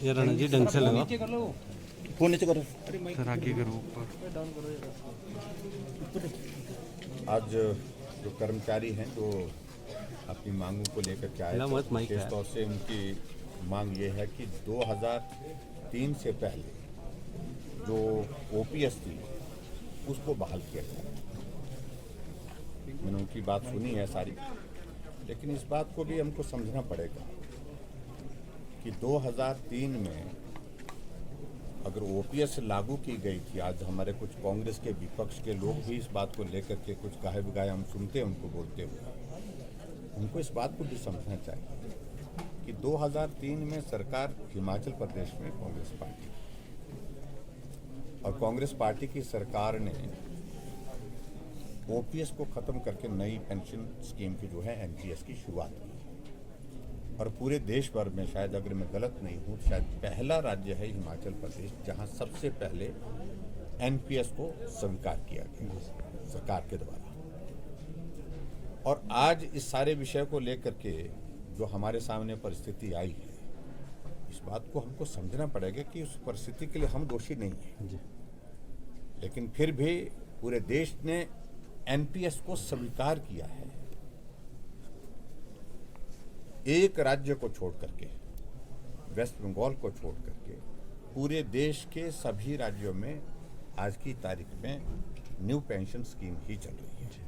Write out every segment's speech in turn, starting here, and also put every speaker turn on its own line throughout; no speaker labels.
ये रणा जी ढंग से लगा।
फोन नीचे करो।
सर आगे करो ऊपर।
आज जो कर्मचारी हैं जो अपनी मांगों को लेकर के आए, विशेष तौर से उनकी मांग ये है कि 2003 से पहले जो ओपीएस थी उसको बहाल किया जाए। मैंने उनकी बात सुनी है सारी, लेकिन इस बात को भी हमको समझना पड़ेगा कि 2003 में अगर ओपीएस लागू की गई थी, आज हमारे कुछ कांग्रेस के विपक्ष के लोग भी इस बात को लेकर के कुछ गाहे बिगाहे हम सुनते हैं उनको बोलते हुए, उनको इस बात को भी समझना चाहिए कि 2003 में सरकार हिमाचल प्रदेश में कांग्रेस पार्टी और कांग्रेस पार्टी की सरकार ने ओपीएस को खत्म करके नई पेंशन स्कीम की जो है एनपीएस की शुरुआत की और पूरे देश भर में, शायद अगर मैं गलत नहीं हूँ, शायद पहला राज्य है हिमाचल प्रदेश जहाँ सबसे पहले एनपीएस को स्वीकार किया गया सरकार के द्वारा। और आज इस सारे विषय को लेकर के जो हमारे सामने परिस्थिति आई है, इस बात को हमको समझना पड़ेगा कि उस परिस्थिति के लिए हम दोषी नहीं हैं, लेकिन फिर भी पूरे देश ने एनपीएस को स्वीकार किया है। एक राज्य को छोड़ करके, वेस्ट बंगाल को छोड़ करके पूरे देश के सभी राज्यों में आज की तारीख में न्यू पेंशन स्कीम ही चल रही है।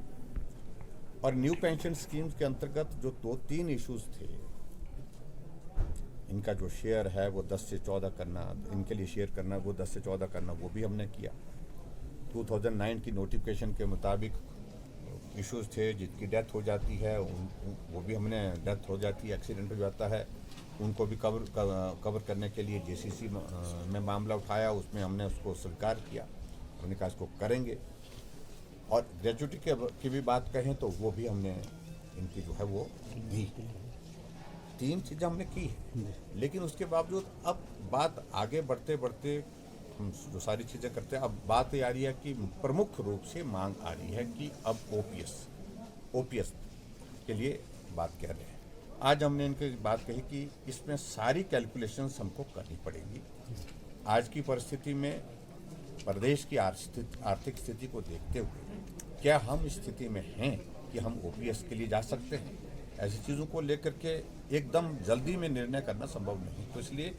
और न्यू पेंशन स्कीम के अंतर्गत जो 2-3 इश्यूज थे, इनका जो शेयर है वो 10 से 14 करना, इनके लिए शेयर करना वो 10 से 14 करना, वो भी हमने किया। 2009 की नोटिफिकेशन के मुताबिक इश्यूज थे, जिनकी डेथ हो जाती है वो भी हमने, डेथ हो जाती है, एक्सीडेंट हो जाता है, उनको भी कवर करने के लिए जेसीसी में मामला उठाया, उसमें हमने उसको स्वीकार किया, हमने कहा इसको करेंगे। और ग्रेजुएटी की भी बात कहें तो वो भी हमने इनकी जो है वो दी। 3 चीज़ें हमने की है, लेकिन उसके बावजूद अब बात आगे बढ़ते बढ़ते हम जो सारी चीज़ें करते हैं, अब बात ये आ रही है कि प्रमुख रूप से मांग आ रही है कि अब ओपीएस के लिए बात कह रहे हैं। आज हमने इनकी बात कही कि इसमें सारी कैलकुलेशंस हमको करनी पड़ेगी। आज की परिस्थिति में प्रदेश की आर्थिक स्थिति को देखते हुए क्या हम इस स्थिति में हैं कि हम ओपीएस के लिए जा सकते हैं? ऐसी चीज़ों को लेकर के एकदम जल्दी में निर्णय करना संभव नहीं, तो इसलिए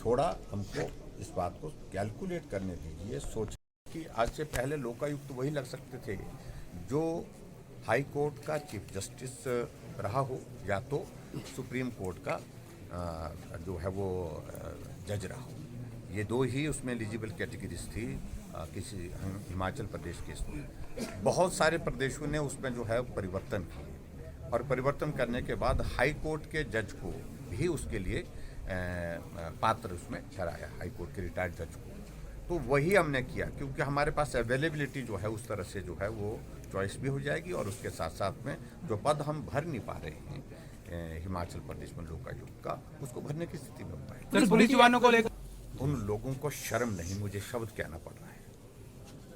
थोड़ा हमको इस बात को कैलकुलेट करने दीजिए। सोच कि आज से पहले लोकायुक्त वही लग सकते थे जो हाई कोर्ट का चीफ जस्टिस रहा हो या तो सुप्रीम कोर्ट का जो है वो जज रहा हो। ये 2 ही उसमें एलिजिबल कैटेगरीज थी किसी हिमाचल प्रदेश केस में। बहुत सारे प्रदेशों ने उसमें जो है परिवर्तन किए और परिवर्तन करने के बाद हाई कोर्ट के जज को भी उसके लिए पात्र उसमें ठहराया, हाई कोर्ट के रिटायर्ड जज को। तो वही हमने किया क्योंकि हमारे पास अवेलेबिलिटी जो है उस तरह से जो है वो चॉइस भी हो जाएगी और उसके साथ साथ में जो पद हम भर नहीं पा रहे हैं हिमाचल प्रदेश में लोकायुक्त का, उसको भरने की स्थिति में हो पाए।
पुलिस जवानों को लेकर
उन लोगों को शर्म नहीं, मुझे शब्द कहना पड़ रहा है,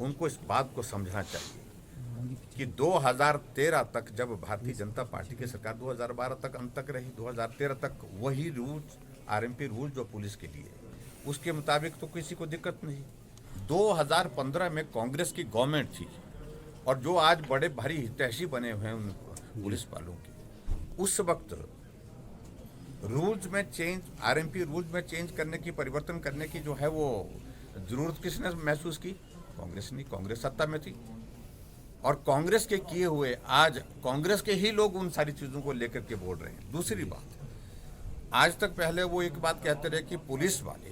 उनको इस बात को समझना चाहिए कि 2013 तक जब भारतीय जनता पार्टी की सरकार 2012 तक अंत तक रही, 2013 तक वही रूल्स आरएमपी रूल जो पुलिस के लिए, उसके मुताबिक तो किसी को दिक्कत नहीं। 2015 में कांग्रेस की गवर्नमेंट थी और जो आज बड़े भारी हितैषी बने हुए हैं उन पुलिस वालों के, उस वक्त रूल्स में चेंज, आरएमपी रूल्स में चेंज करने की, परिवर्तन करने की जो है वो जरूरत किसने महसूस की? कांग्रेस ने। कांग्रेस सत्ता में थी और कांग्रेस के किए हुए आज कांग्रेस के ही लोग उन सारी चीज़ों को लेकर के बोल रहे हैं। दूसरी बात, आज तक पहले वो एक बात कहते रहे कि पुलिस वाले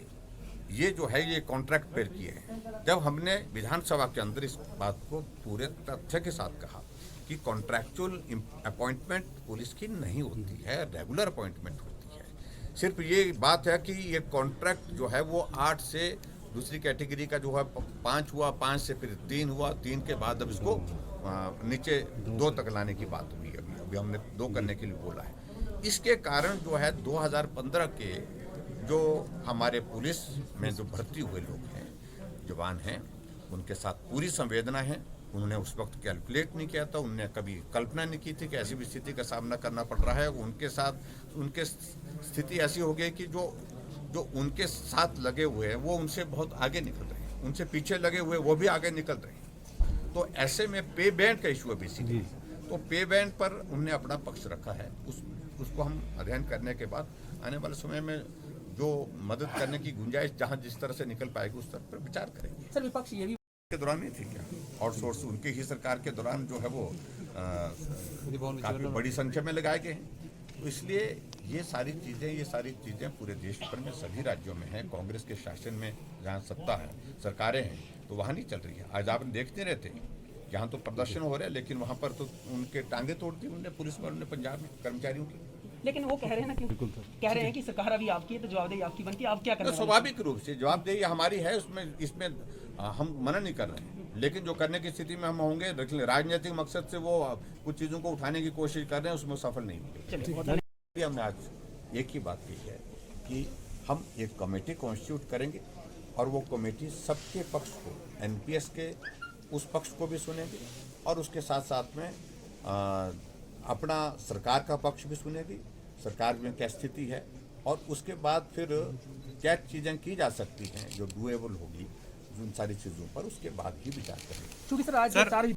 ये जो है ये कॉन्ट्रैक्ट पर किए हैं। जब हमने विधानसभा के अंदर इस बात को पूरे तथ्य के साथ कहा कि कॉन्ट्रैक्चुअल अपॉइंटमेंट पुलिस की नहीं होती है, रेगुलर अपॉइंटमेंट होती है। सिर्फ ये बात है कि ये कॉन्ट्रैक्ट जो है वो 8 से दूसरी कैटेगरी का जो है 5 हुआ, 5 से फिर 3 हुआ, 3 के बाद अब इसको नीचे 2 तक लाने की बात हुई। अभी हमने 2 करने के लिए बोला है। इसके कारण जो है 2015 के जो हमारे पुलिस में जो भर्ती हुए लोग हैं, जवान हैं, उनके साथ पूरी संवेदना है। उन्होंने उस वक्त कैलकुलेट नहीं किया था, उन्होंने कभी कल्पना नहीं की थी कि ऐसी भी स्थिति का सामना करना पड़ रहा है। उनके साथ उनके स्थिति ऐसी हो गई कि जो जो उनके साथ लगे हुए हैं वो उनसे बहुत आगे निकल रहे हैं, उनसे पीछे लगे हुए वो भी आगे निकल रहे हैं। तो ऐसे में पे बैंड का इशू है बेसिकली। तो पे बैंड पर उनने अपना पक्ष रखा है, उसको हम अध्ययन करने के बाद आने वाले समय में जो मदद करने की गुंजाइश जहां जिस तरह से निकल पाएगी उस तरह पर विचार करेंगे।
सर विपक्ष ये भी
के दौरान नहीं थी क्या आउटसोर्स, उनके ही सरकार के दौरान जो है वो काफी बड़ी संख्या में लगाए गए हैं। तो इसलिए ये सारी चीजें पूरे देश भर में सभी राज्यों में हैं। कांग्रेस के शासन में जहाँ सत्ता है, सरकारें हैं, तो वहाँ नहीं चल रही है। आज आप देखते रहते हैं यहाँ तो प्रदर्शन हो रहे हैं, लेकिन वहाँ पर तो उनके टांगे तोड़ दी उन्होंने पुलिस वालों ने पंजाब में कर्मचारियों की।
लेकिन वो कह रहे हैं ना कि कह रहे हैं कि सरकार अभी आपकी है तो जवाबदेही आपकी बनती है, आप क्या करें?
स्वाभाविक रूप से जवाबदेही हमारी है, इसमें हम मना नहीं कर रहे हैं, लेकिन जो करने की स्थिति में हम होंगे, राजनीतिक मकसद से वो कुछ चीज़ों को उठाने की कोशिश कर रहे हैं, उसमें सफल नहीं होंगे। हमने आज एक ही बात कही है कि हम एक कमेटी कॉन्स्टिट्यूट करेंगे और वो कमेटी सबके पक्ष को, एनपीएस के उस पक्ष को भी सुनेगी और उसके साथ साथ में अपना सरकार का पक्ष भी सुनेगी, सरकार में क्या स्थिति है, और उसके बाद फिर क्या चीज़ें की जा सकती हैं जो डूएबल होगी, उन सारी चीज़ों पर उसके बाद ही विचार करेंगे।
क्योंकि सर आज